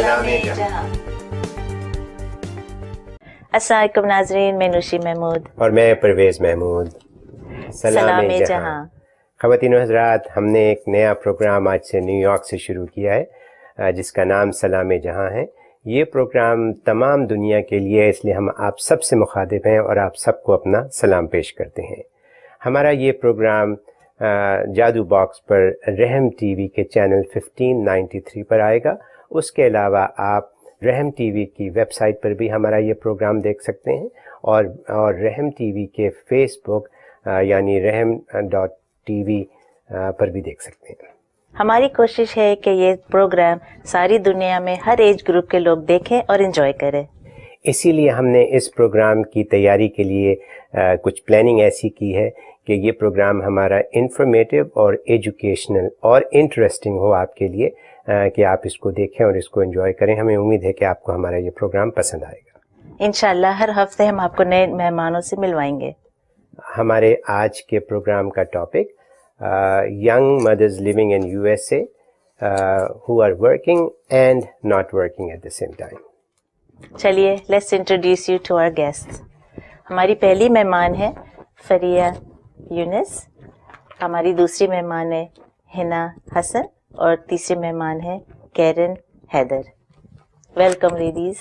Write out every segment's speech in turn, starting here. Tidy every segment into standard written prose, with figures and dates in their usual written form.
सलाम जहां। अस्सलाम वालेकुम नाज़रीन, मैं नुशी महमूद और मैं परवेज़ महमूद। सलाम जहां। ख़वातीन व हज़रात, हमने एक नया प्रोग्राम आज से न्यूयॉर्क से शुरू किया है जिसका नाम सलाम जहां है। ये प्रोग्राम तमाम दुनिया के लिए है, इसलिए हम आप सब से मुखातिब हैं और आप सबको अपना सलाम पेश करते हैं। हमारा ये प्रोग्राम जादू बॉक्स पर रहम टीवी के चैनल 1593 पर आएगा। उसके अलावा आप रहम टीवी की वेबसाइट पर भी हमारा ये प्रोग्राम देख सकते हैं और रहम टीवी के फेसबुक यानी रहम.tv पर भी देख सकते हैं। हमारी कोशिश है कि ये प्रोग्राम सारी दुनिया में हर एज ग्रुप के लोग देखें और एंजॉय करें। इसीलिए हमने इस प्रोग्राम की तैयारी के लिए कुछ प्लानिंग ऐसी की है कि ये प्रोग्राम हमारा इंफॉर्मेटिव और एजुकेशनल और इंटरेस्टिंग हो आपके लिए, कि आप इसको देखें और इसको एंजॉय करें। हमें उम्मीद है कि आपको हमारा ये प्रोग्राम पसंद आएगा। इंशाल्लाह हर हफ्ते हम आपको नए मेहमानों से मिलवाएंगे। हमारे आज के प्रोग्राम का topic young mothers living in USA who are working and not working at the same time. चलिए, let's introduce you to our guest. हमारी पहली मेहमान है फरिया यूनिस, हमारी दूसरी मेहमान है हिना हसन और तीसरी मेहमान है Karen Haider. Welcome ladies.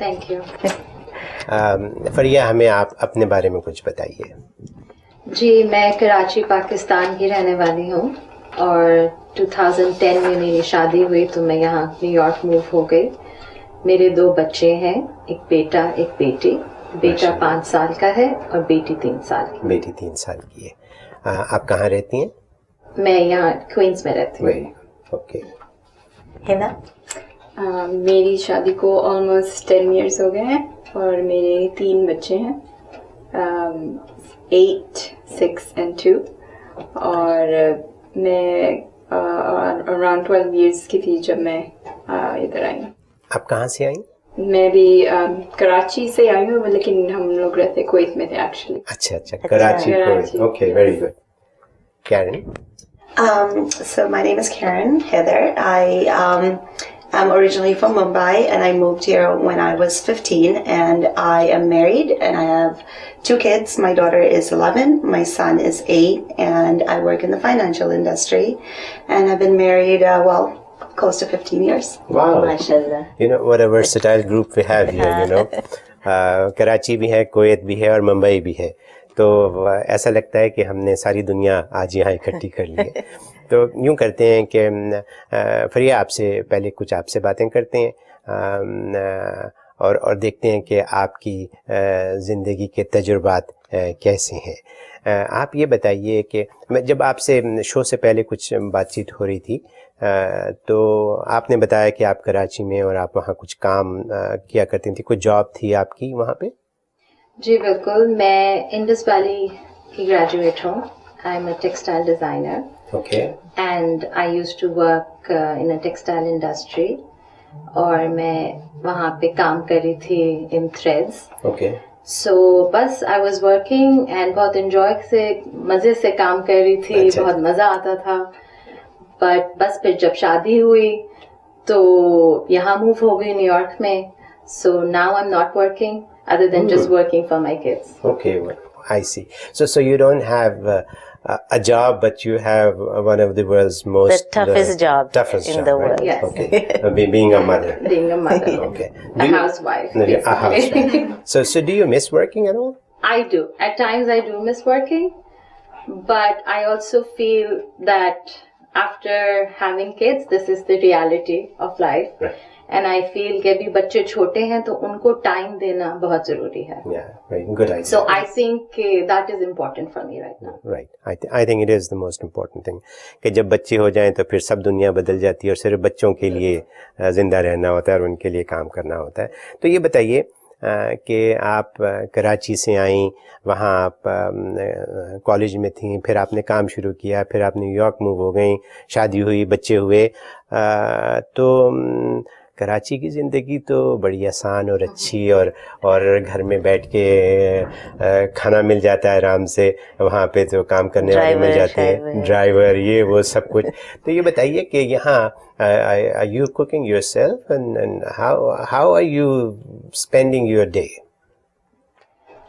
Thank you. Faria, हमें आप अपने बारे में कुछ बताइए। जी, मैं कराची पाकिस्तान की रहने वाली हूँ और 2010 में मेरी शादी हुई तो मैं यहाँ न्यूयॉर्क मूव हो गई। मेरे 2 बच्चे हैं, एक बेटा एक बेटी। बेटा 5 साल का है और बेटी 3 साल की। बेटी 3 साल की है। आप कहाँ रहती हैं? मैं यहाँ क्वींस में रहती हूँ। ओके। हिना? मेरी शादी को ऑलमोस्ट 10 इयर्स हो गए हैं और मेरे 3 बच्चे हैं, 8, 6 and 2, और मैं अराउंड 12 इयर्स की थी जब मैं इधर आई। आप कहाँ से आई? मैं भी कराची से आई हूँ, लेकिन हम लोग रहते कुवैत में थे एक्चुअली। अच्छा, Karachi Kuwait. Okay, very good. Karen? So my name is Karen Heather. I'm originally from Mumbai and I moved here when I was 15, and I am married and I have 2 kids. My daughter is 11, my son is 8, and I work in the financial industry, and I've been married, close to 15 years. Wow. माशाल्लाह। You know what a versatile group we have here, you know. Karachi भी है, Kuwait भी है और मुंबई भी है, तो ऐसा लगता है कि हमने सारी दुनिया आज यहाँ इकट्ठी कर ली है। तो यूँ करते हैं कि फरिया, आपसे पहले कुछ आपसे बातें करते हैं और देखते हैं कि आपकी ज़िंदगी के तजुर्बात कैसे हैं। आप ये बताइए कि जब आपसे शो से पहले कुछ बातचीत हो रही थी तो आपने बताया कि आप कराची में और आप वहाँ कुछ काम किया करती थी, कुछ जॉब थी आपकी वहाँ पे? जी बिल्कुल, मैं इंडस वैली की ग्रेजुएट हूँ। I am a textile designer. Okay. And I used to work in a textile industry, और मैं वहाँ पे काम कर रही थी इन थ्रेड्स। ओके। सो बस आई वाज वर्किंग एंड बहुत एंजॉय से, मज़े से काम कर रही थी। अच्छा। बहुत मज़ा आता था। बट बस फिर जब शादी हुई तो यहाँ मूव हो गई न्यूयॉर्क में। So now I am not working other than just working for my kids. Okay, well, I see. So you don't have a job, but you have one of the world's most toughest job in the world. Right? Yes. Okay. Being a mother. Being a mother. Okay. A housewife. No, a housewife. So do you miss working at all? I do. At times I do miss working, but I also feel that after having kids, this is the reality of life. Right. And I feel कि अभी बच्चे छोटे हैं तो उनको time देना बहुत जरूरी है। Yeah, very good idea. So I think that is important for me right now. Right. I think it is the most important thing कि जब बच्चे हो जाएं तो फिर सब दुनिया बदल जाती है और सिर्फ बच्चों के लिए जिंदा रहना होता है और उनके लिए काम करना होता है। तो ये बताइए कि आप कराची से आई, वहाँ आप कॉलेज में थी, फिर आपने काम शुरू किया, फिर आप न्यूयॉर्क मूव हो गई, शादी हुई, बच्चे हुए, तो कराची की ज़िंदगी तो बड़ी आसान और अच्छी और घर में बैठ के खाना मिल जाता है आराम से, वहाँ पे तो काम करने वाले मिल जाते हैं, ड्राइवर, ये वो सब कुछ. तो ये बताइए कि यहाँ are you cooking yourself and how are you spending your day?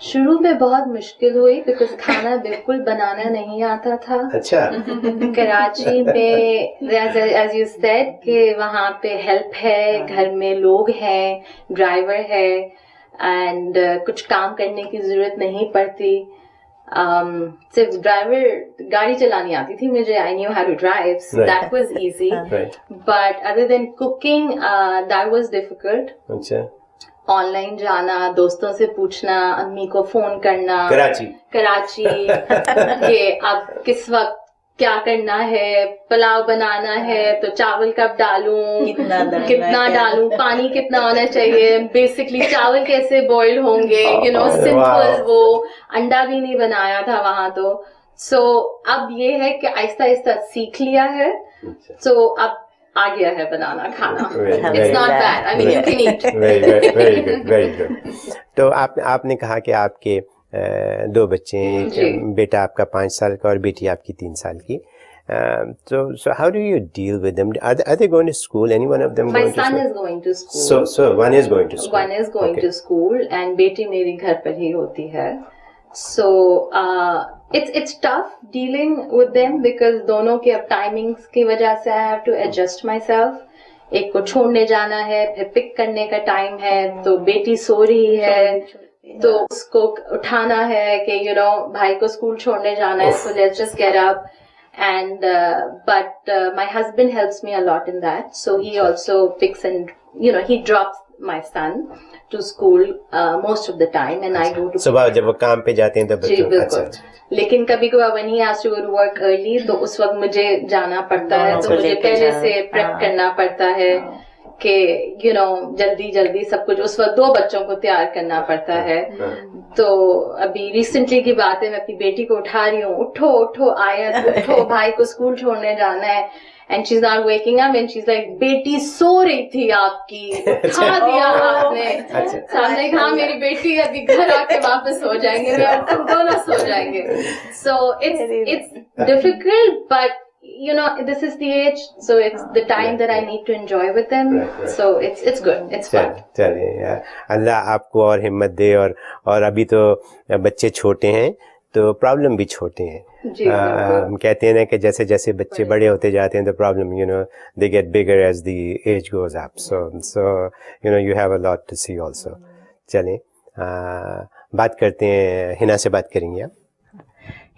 शुरू में बहुत मुश्किल हुई बिकॉज खाना बिल्कुल बनाना नहीं आता था. अच्छा. कराची में एज यू सेड कि वहाँ पे हेल्प है, घर में लोग हैं, ड्राइवर है एंड कुछ काम करने की जरूरत नहीं पड़ती. सिर्फ ड्राइवर गाड़ी चलानी आती थी मुझे. I knew how to drive, so that was easy. But other than cooking that was difficult. अच्छा. ऑनलाइन जाना, दोस्तों से पूछना, अम्मी को फोन करना कराची कि अब किस वक्त क्या करना है, पुलाव बनाना है तो चावल कब डालूं, कितना डालूं, पानी कितना होना चाहिए, बेसिकली चावल कैसे बॉईल होंगे, यू नो, सिंपल. वो अंडा भी नहीं बनाया था वहां तो. सो अब ये है कि आहिस्ता आहिस्ता सीख लिया है. सो अब आ गया है बनाना खाना. It's not bad. I mean, you can eat. Very good. तो आपने कहा कि आपके 2 बच्चे हैं, बेटा आपका 5 साल का और बेटी आपकी 3 साल की. So how do you deal with them? Are they going to school? Any one of them My going to school? son is going to school. So one is going to school. One is going to school and बेटी मेरी घर पर ही होती है. So it's tough dealing with them because दोनों के अब timings की वजह से I have to adjust myself. एक को छोड़ने जाना है, फिर पिक करने का टाइम है, तो बेटी सो रही है तो उसको उठाना है कि यू नो भाई को स्कूल छोड़ने जाना है, so let's just get up. And but my husband helps me a lot in that, so he also picks and you know he drops my son to school most of the time and I go to सुबह जब वो काम पे जाते हैं तब जी बिल्कुल. लेकिन कभी कभार when he has to go to work early तो उस वक्त मुझे जाना पड़ता है, तो मुझे पहले से प्रेप करना पड़ता है कि यू नो जल्दी जल्दी सब कुछ. उस वक्त 2 बच्चों को तैयार करना पड़ता है. तो अभी रिसेंटली की बात है, मैं अपनी बेटी को उठा रही हूँ, उठो उठो आयत, उठो भाई को स्कूल छोड़ने जाना है. And she's not waking up and she's like, बेटी सो रही थी आपकी, उठा दिया आपने. So I'm like, हाँ मेरी बेटी अभी घर आके वापस सो जाएंगे, हम दोनों सो जाएंगे. So it's difficult, but you know this is the age, so it's the time that I need to enjoy with them. So it's good, it's fun. चलिए यार, अल्लाह आपको और हिम्मत दे. और अभी तो बच्चे छोटे हैं तो प्रॉब्लम भी छोटे हैं. हम कहते हैं ना कि जैसे जैसे बच्चे बड़े होते जाते हैं तो problem you know they get bigger as the age goes up. So you know you have a lot to see also. चलें बात करते हैं, हिना से बात करेंगे आप.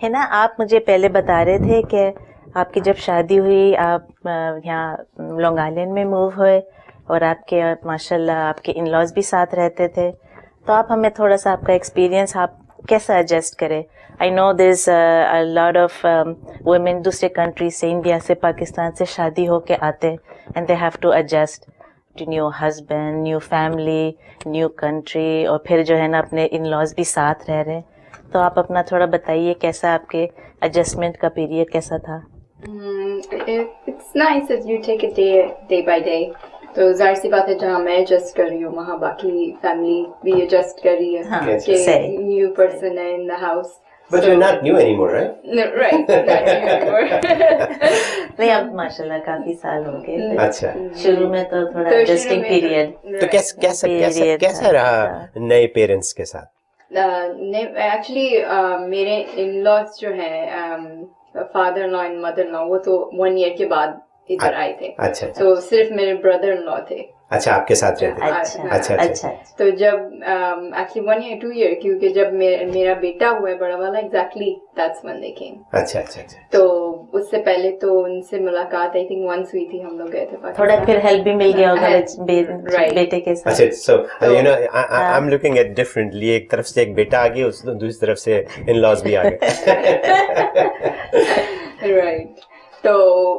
हिना, आप मुझे पहले बता रहे थे कि आपकी जब शादी हुई आप यहाँ लॉन्ग आइलैंड में मूव हुए और आपके माशाल्लाह आपके इन लॉज भी साथ रहते थे. तो आप हमें थोड़ा सा आपका एक्सपीरियंस आप कैसा एडजस्ट करें. I know there is a lot of women दूसरे कंट्री से, इंडिया से, पाकिस्तान से शादी होके आते and they have to adjust to new husband, new family, new country, और फिर जो है ना अपने इन लॉज भी साथ रह रहे हैं. तो आप अपना थोड़ा बताइए कैसा आपके एडजस्टमेंट का पीरियड कैसा था. It's nice as you take it day by day. तो जाहिर सी बात है जहाँ मैं एडजस्ट कर रही हूँ वहाँ बाकी फैमिली भी एडजस्ट कर रही है कि न्यू पर्सन है in the house. But you're not new anymore, right? No, right, not new anymore. नहीं, अब माशाल्लाह काफी साल हो गए. अच्छा. शुरू में तो थोड़ा एडजस्टिंग पीरियड. तो कैसा रहा नए पेरेंट्स के साथ? एक्चुअली मेरे इन लॉज जो है father in law and mother in law वो तो 1 ईयर के बाद इधर आए थे. अच्छा. तो सिर्फ मेरे ब्रदर इन लॉ थे. अच्छा, आपके साथ रहते. अच्छा. तो जब एक्चुअली 1 year 2 year क्योंकि जब मेरा बेटा हुआ है बड़ा वाला एग्जैक्टली दैट्स व्हेन दे केम. अच्छा. तो उससे पहले तो उनसे मुलाकात आई थिंक वंस हुई थी, हम लोग गए थे. थोड़ा फिर हेल्प भी मिल गया होगा बेटे के साथ. अच्छा. सो you no I am looking at differently. एक तरफ से एक बेटा आ गया, दूसरी तरफ से इन लॉज भी आ गए. राइट. तो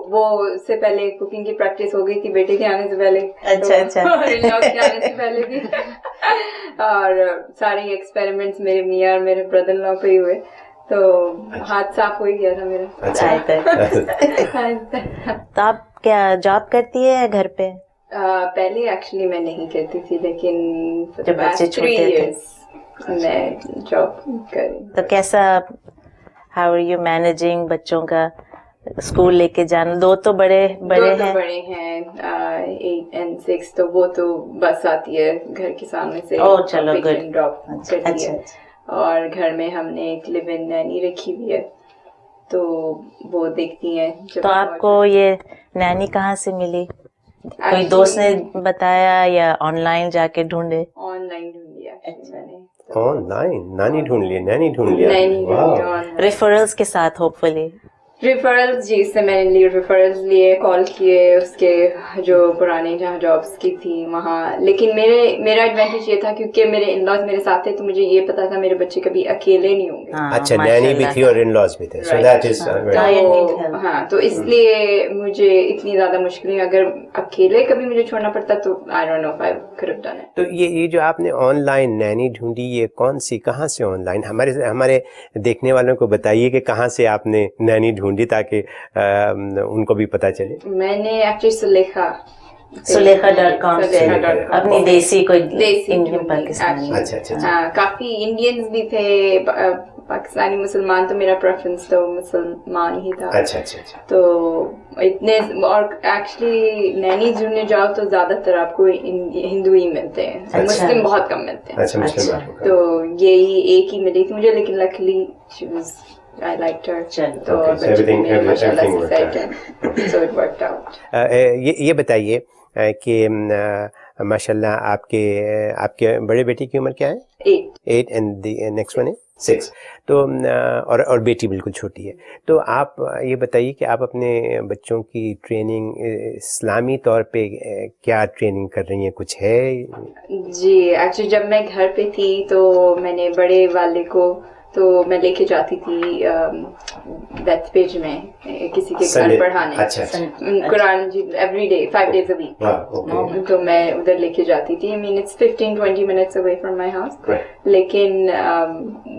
वो उससे पहले कुकिंग की प्रैक्टिस हो गई थी बेटे के आने से पहले. अच्छा. और इन-लॉ के आने से पहले भी. और सारे एक्सपेरिमेंट्स मेरे मियाँ और मेरे ब्रदर इन लॉ पे ही हुए, तो हाथ साफ हो ही गया था मेरा. तो आप क्या जॉब करती है घर पे? पहले एक्चुअली मैं नहीं करती थी, लेकिन जब बच्चे 3 छोटे थे। years मैं जॉब कर रही हूँ। तो कैसा, हाउ आर यू मैनेजिंग बच्चों का स्कूल लेके जाना? दो तो बड़े दो तो हैं। बड़े हैं, 8 and 6, तो वो तो बस आती है घर के सामने से, ओह, चलो, pick good। and drop करती अच्छा, है। और घर में हमने एक लिव इन नैनी रखी हुई है, तो वो देखती हैं। तो आपको ये नैनी कहाँ से मिली? कोई दोस्त ने बताया या ऑनलाइन जाके ढूंढे? ऑनलाइन ढूंढी actually मैंने। ऑनलाइन नैनी ढूंढ लिया, नैनी ढूंढ लिया। नैनी वाह। ढूंढी ऑनलाइन। रेफरल्स के साथ होपफुली। रेफरल्स जी से मैंने लिए, रेफरल्स लिए, कॉल किए उसके जो पुराने जहाँ जॉब्स की थी वहाँ। लेकिन मेरा एडवांटेज ये था क्योंकि मेरे इन लॉज मेरे साथ थे, तो मुझे ये पता था मेरे बच्चे कभी अकेले नहीं होंगे। अच्छा, नैनी भी थी और इन लॉज भी थे, सो दैट इज तो हाँ, तो इसलिए मुझे इतनी ज्यादा मुश्किल, अगर अकेले कभी मुझे छोड़ना पड़ता तो I don't know if I could have done it. तो ये जो आपने ऑनलाइन नैनी ढूंढी, ये कौन सी, कहाँ से ऑनलाइन? हमारे देखने वालों को बताइए कि कहाँ से आपने नैनी ढूंढी ताकि उनको भी पता चले। मैंने एक्चुअली सुलेखा.com से अपनी देसी कोई देसी इंडियन पाकिस्तानी। अच्छा। हाँ, काफी इंडियंस भी थे, पाकिस्तानी मुसलमान, तो मेरा प्रेफरेंस तो मुसलमान ही था। अच्छा। तो इतने, और एक्चुअली नैनी ढूंढने जाओ तो ज्यादातर आपको हिंदू ही मिलते हैं, अच्छा। मुस्लिम बहुत कम मिलते हैं। अच्छा, मुस्लिम आपको। तो यही एक ही मिली थी मुझे, लेकिन luckily she was, I liked her, तो Okay, so everything worked out. so it worked out. ये बताइए कि माशाल्लाह आपके बड़े बेटी की उम्र क्या है? 8 एंड द नेक्स्ट वन है 6। तो और बेटी बिल्कुल छोटी है। तो आप ये बताइए कि आप अपने बच्चों की ट्रेनिंग इस्लामी तौर पे क्या ट्रेनिंग कर रही हैं, कुछ है? जी, एक्चुअली जब मैं घर पे थी तो मैंने बड़े वाले को तो मैं लेके जाती थी बेथ पेज में किसी के घर पढ़ाने। अच्छा। कुरान जी every day 5 days a week। तो मैं उधर लेके जाती थी। I mean it's 15-20 minutes away from my house। लेकिन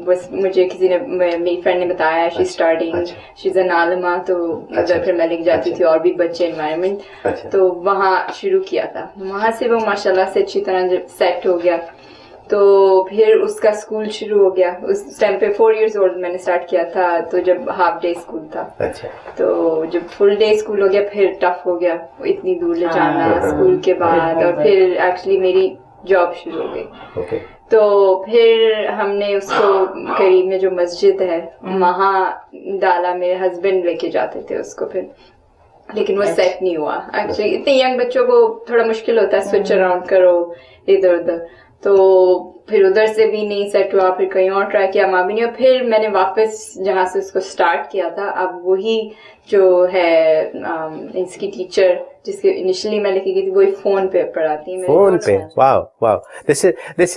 बस मुझे किसी ने, मेरी फ्रेंड ने बताया she starting, she is an आलिमा, तो उधर फिर मैं लेके जाती थी और भी बच्चे एनवायरनमेंट, तो वहाँ शुरू किया था। वहाँ से वो माशाल्लाह से अच्छी तरह सेट हो गया। तो फिर उसका स्कूल शुरू हो गया। उस टाइम पे 4 years old मैंने स्टार्ट किया था, तो जब हाफ डे स्कूल था। अच्छा। तो जब फुल डे स्कूल हो गया फिर टफ हो गया इतनी दूर ले जाना स्कूल के बाद, और फिर एक्चुअली मेरी जॉब शुरू हो गई। तो फिर हमने उसको करीब में जो मस्जिद है वहाँ डाला, मेरे हस्बैंड लेके जाते थे उसको फिर, लेकिन वो सेट नहीं हुआ। एक्चुअली इतने यंग बच्चों को थोड़ा मुश्किल होता है, स्विच अराउंड करो इधर उधर, तो फिर उधर से भी नहीं सेट हुआ, फिर कहीं और ट्राई किया, वहाँ भी नहीं। और फिर मैंने वापस जहाँ से उसको स्टार्ट किया था, अब वही जो है इसकी टीचर जिसके इनिशियली मैं लेके गई थी, वही फोन पे पढ़ाती है। फोन पे? वाह, दिस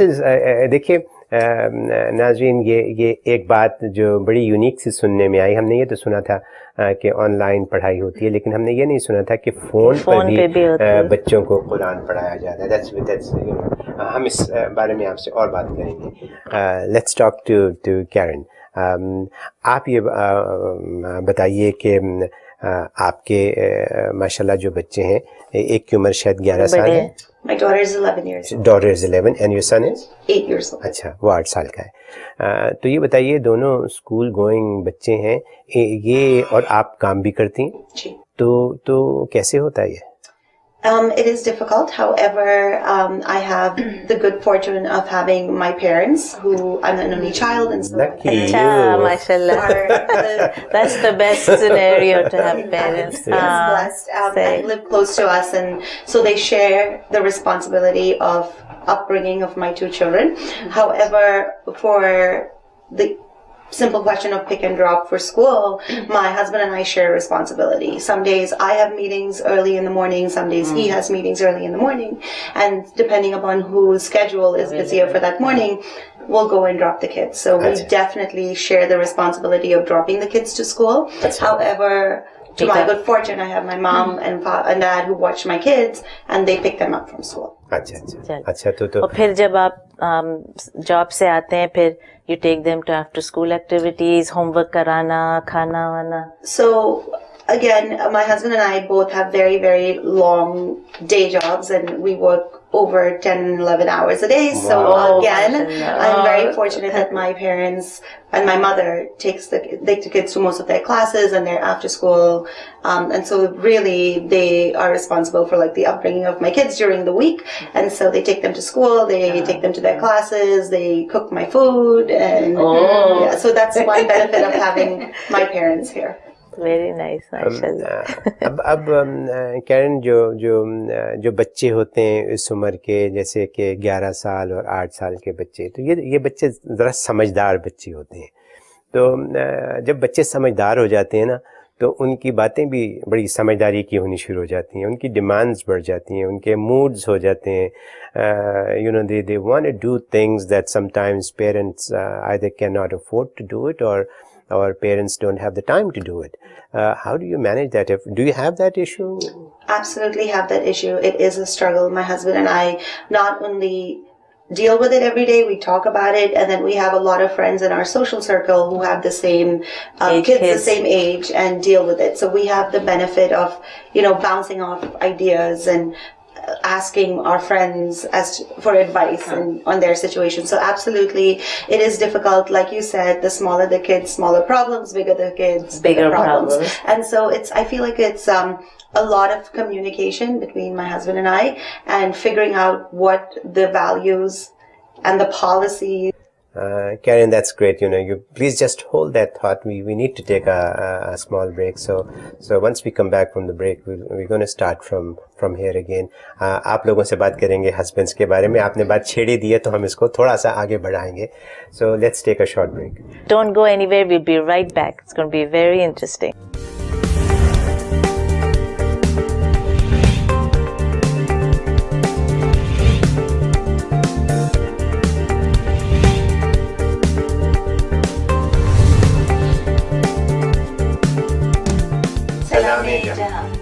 इज देखिए नाज़रीन, ये एक बात जो बड़ी यूनिक सी सुनने में आई। हमने ये तो सुना था कि ऑनलाइन पढ़ाई होती है, लेकिन हमने ये नहीं सुना था कि फ़ोन पर भी बच्चों को कुरान पढ़ाया जाता है। that's हम इस बारे में आपसे और बात करेंगे। Let's talk to Karen. आप ये बताइए कि आपके माशाल्लाह जो बच्चे हैं, एक की उम्र शायद 11 साल है। My daughter is 11 years old. Daughter is 11 and your son is 8 years old. अच्छा, वो 8 साल का है। तो ये बताइए, दोनों स्कूल गोइंग बच्चे हैं ये, और आप काम भी करती हैं, जी। तो कैसे होता है ये? It is difficult. However, I have the good fortune of having my parents, who I'm an only child, and so Lucky अच्छा, you. माशाल्लाह। That's the best scenario to have parents. It's blessed. They live close to us, and so they share the responsibility of upbringing of my 2 children. However, for the simple question of pick and drop for school, my husband and I share responsibility. Some days I have meetings early in the morning, some days he has meetings early in the morning, and depending upon whose schedule is busier for that morning, we'll go and drop the kids. So we definitely share the responsibility of dropping the kids to school. However, to my good fortune, I have my mom and dad who watch my kids, and they pick them up from school. अच्छा। तो और फिर जब आप job से आते हैं, फिर you take them to after school activities, homework कराना, खाना वाना? So again, my husband and I both have very, very long day jobs, and we work over 10 and 11 hours a day. So again, I'm very fortunate that my parents and my mother takes the kids to most of their classes and their after school. And so really they are responsible for like the upbringing of my kids during the week. And so they take them to school, they take them to their classes, they cook my food. And yeah, so that's one benefit of having my parents here. Very nice माशाल्लाह। अब Karen जो बच्चे होते हैं इस उम्र के, जैसे कि 11 साल और 8 साल के बच्चे, तो ये बच्चे ज़रा समझदार बच्चे होते हैं। तो जब बच्चे समझदार हो जाते हैं ना, तो उनकी बातें भी बड़ी समझदारी की होनी शुरू हो जाती हैं, उनकी डिमांड्स बढ़ जाती हैं, उनके मूड्स हो जाते हैं। You know they want to do things that sometimes parents either can not afford to do it or parents don't have the time to do it. How do you manage that? Do you have that issue? Absolutely have that issue. It is a struggle. My husband and I not only deal with it every day, we talk about it, and then we have a lot of friends in our social circle who have the same kids the same age and deal with it. So we have the benefit of, bouncing off ideas and asking our friends for advice on their situation. So absolutely, it is difficult. Like you said, the smaller the kids, smaller problems; bigger the kids, bigger problems. And so I feel like it's a lot of communication between my husband and I, and figuring out what the values and the policies. Karen, that's great. You please just hold that thought. We need to take a small break. So once we come back from the break, we're going to start from here again. आप लोगों से बात करेंगे husbands के बारे में. आपने बात छेड़ी दी है, तो हम इसको थोड़ा सा आगे बढ़ाएंगे. So let's take a short break. Don't go anywhere. We'll be right back. It's going to be very interesting. सलाम-ए-जहां.